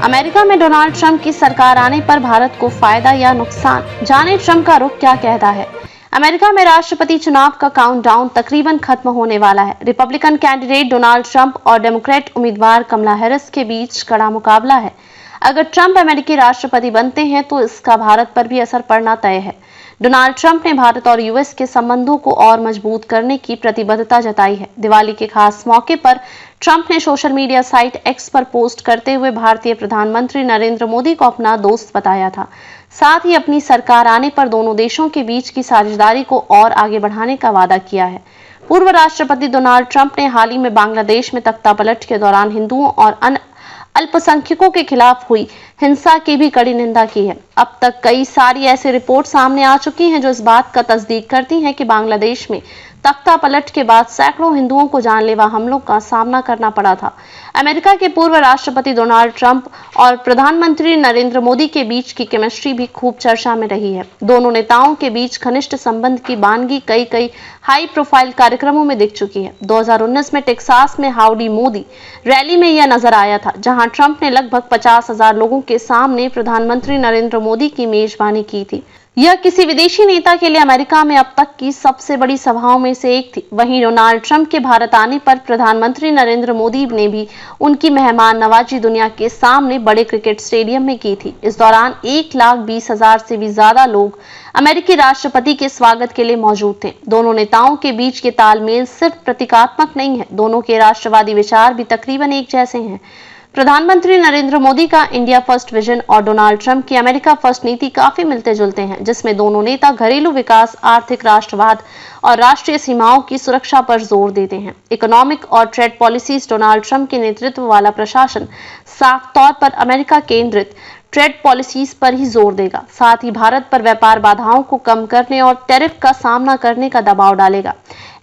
America में Donald Trump की सरकार आने पर भारत को फायदा या नुकसान, जाने ट्रंप का रुख क्या कहता है। अमेरिका में राष्ट्रपति चुनाव का काउंटडाउन तकरीबन खत्म होने वाला है। रिपब्लिकन कैंडिडेट डोनाल्ड ट्रंप और डेमोक्रेट उम्मीदवार कमला हैरिस के बीच कड़ा मुकाबला है। अगर ट्रंप अमेरिकी राष्ट्रपति बनते हैं तो इसका भारत पर भी असर पड़ना तय है। डोनाल्ड ट्रंप ने भारत और यूएस के संबंधों को और मजबूत करने की प्रतिबद्धता जताई है। दिवाली के खास मौके पर ट्रंप ने सोशल मीडिया साइट एक्स पर पोस्ट करते हुए भारतीय प्रधानमंत्री नरेंद्र मोदी को अपना दोस्त बताया था। साथ ही अपनी सरकार आने पर दोनों देशों के बीच की साझेदारी को और आगे बढ़ाने का वादा किया है। पूर्व राष्ट्रपति डोनाल्ड ट्रंप ने हाल ही में बांग्लादेश में तख्तापलट के दौरान हिंदुओं और अन्य अल्पसंख्यकों के खिलाफ हुई हिंसा की भी कड़ी निंदा की है। अब तक कई सारी ऐसी रिपोर्ट सामने आ चुकी हैं जो इस बात का तस्दीक करती हैं कि बांग्लादेश में तख्तापलट के बाद सैकड़ों हिंदुओं को जानलेवा हमलों का सामना करना पड़ा था। अमेरिका के पूर्व राष्ट्रपति डोनाल्ड ट्रंप और प्रधानमंत्री नरेंद्र मोदी के बीच की केमिस्ट्री भी खूब चर्चा में रही है। दोनों नेताओं के बीच घनिष्ठ संबंध की बानगी कई हाई प्रोफाइल कार्यक्रमों में दिख चुकी है। 2019 में टेक्सास में हाउडी मोदी रैली में यह नजर आया था, जहां ट्रंप ने लगभग 50,000 लोगों के सामने प्रधानमंत्री नरेंद्र मोदी की मेजबानी की थी। यह किसी विदेशी नेता के लिए अमेरिका में अब तक की सबसे बड़ी सभाओं में से एक थी। वहीं डोनाल्ड ट्रंप के भारत आने पर प्रधानमंत्री नरेंद्र मोदी ने भी उनकी मेहमान नवाजी दुनिया के सामने बड़े क्रिकेट स्टेडियम में की थी। इस दौरान 1,20,000 से भी ज्यादा लोग अमेरिकी राष्ट्रपति के स्वागत के लिए मौजूद थे। दोनों नेताओं के बीच के तालमेल सिर्फ प्रतीकात्मक नहीं है, दोनों के राष्ट्रवादी विचार भी तकरीबन एक जैसे हैं। प्रधानमंत्री नरेंद्र मोदी का इंडिया फर्स्ट विजन और डोनाल्ड ट्रंप की अमेरिका फर्स्ट नीति काफी मिलते जुलते हैं, जिसमें दोनों नेता घरेलू विकास, आर्थिक राष्ट्रवाद और राष्ट्रीय सीमाओं की सुरक्षा पर जोर देते हैं। इकोनॉमिक और ट्रेड पॉलिसीज डोनाल्ड ट्रंप के नेतृत्व वाला प्रशासन साफ तौर पर अमेरिका केंद्रित ट्रेड पॉलिसीज पर ही जोर देगा। साथ ही भारत पर व्यापार बाधाओं को कम करने और टैरिफ का सामना करने का दबाव डालेगा।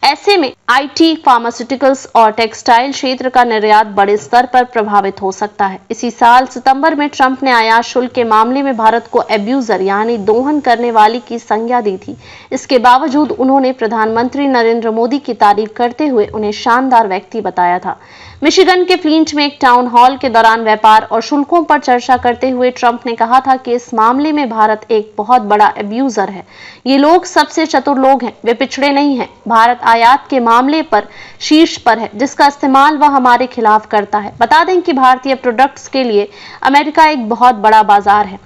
ऐसे में आईटी, फार्मास्यूटिकल्स और टेक्सटाइल क्षेत्र का निर्यात बड़े स्तर पर प्रभावित हो सकता है। इसी साल सितंबर में ट्रंप ने आयात शुल्क के मामले में भारत को एब्यूजर यानी दोहन करने वाली की संज्ञा दी थी। इसके बावजूद उन्होंने प्रधानमंत्री नरेंद्र मोदी की तारीफ करते हुए उन्हें शानदार व्यक्ति बताया था। मिशिगन के फ्लिंट में एक टाउन हॉल के दौरान व्यापार और शुल्कों पर चर्चा करते हुए ट्रंप ने कहा था कि इस मामले में भारत एक बहुत बड़ा एब्यूजर है। ये लोग सबसे चतुर लोग हैं, वे पिछड़े नहीं हैं। भारत आयात के मामले पर शीर्ष पर है, जिसका इस्तेमाल वह हमारे खिलाफ करता है। बता दें कि भारतीय प्रोडक्ट्स के लिए अमेरिका एक बहुत बड़ा बाजार है।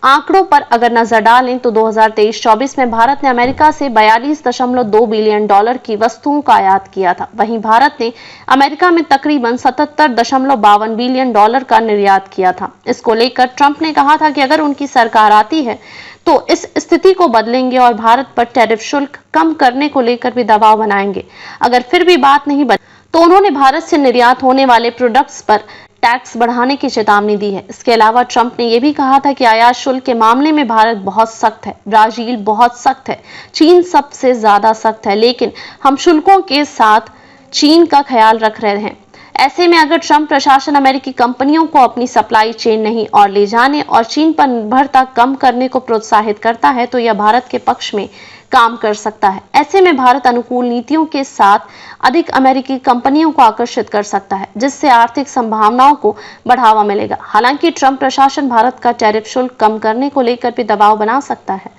आंकड़ों पर अगर नजर डालें तो 2023-24 में भारत ने अमेरिका से $42.2 बिलियन की वस्तुओं का आयात किया था। वहीं भारत ने अमेरिका में तकरीबन $77.52 बिलियन का निर्यात किया था। इसको लेकर ट्रंप ने कहा था कि अगर उनकी सरकार आती है तो इस स्थिति को बदलेंगे और भारत पर टैरिफ शुल्क कम करने को लेकर भी दबाव बनाएंगे। अगर फिर भी बात नहीं बदली तो उन्होंने भारत से निर्यात होने वाले प्रोडक्ट्स पर टैक्स बढ़ाने की चेतावनी दी है। इसके अलावा ट्रंप ने यह भी कहा था कि आयात शुल्क के मामले में भारत बहुत सख्त है, ब्राजील बहुत सख्त है, चीन सबसे ज्यादा सख्त है, लेकिन हम शुल्कों के साथ चीन का ख्याल रख रहे हैं। ऐसे में अगर ट्रंप प्रशासन अमेरिकी कंपनियों को अपनी सप्लाई चेन नहीं और ले जाने और चीन पर निर्भरता कम करने को प्रोत्साहित करता है तो यह भारत के पक्ष में काम कर सकता है। ऐसे में भारत अनुकूल नीतियों के साथ अधिक अमेरिकी कंपनियों को आकर्षित कर सकता है, जिससे आर्थिक संभावनाओं को बढ़ावा मिलेगा। हालांकि ट्रंप प्रशासन भारत का टैरिफ शुल्क कम करने को लेकर भी दबाव बना सकता है।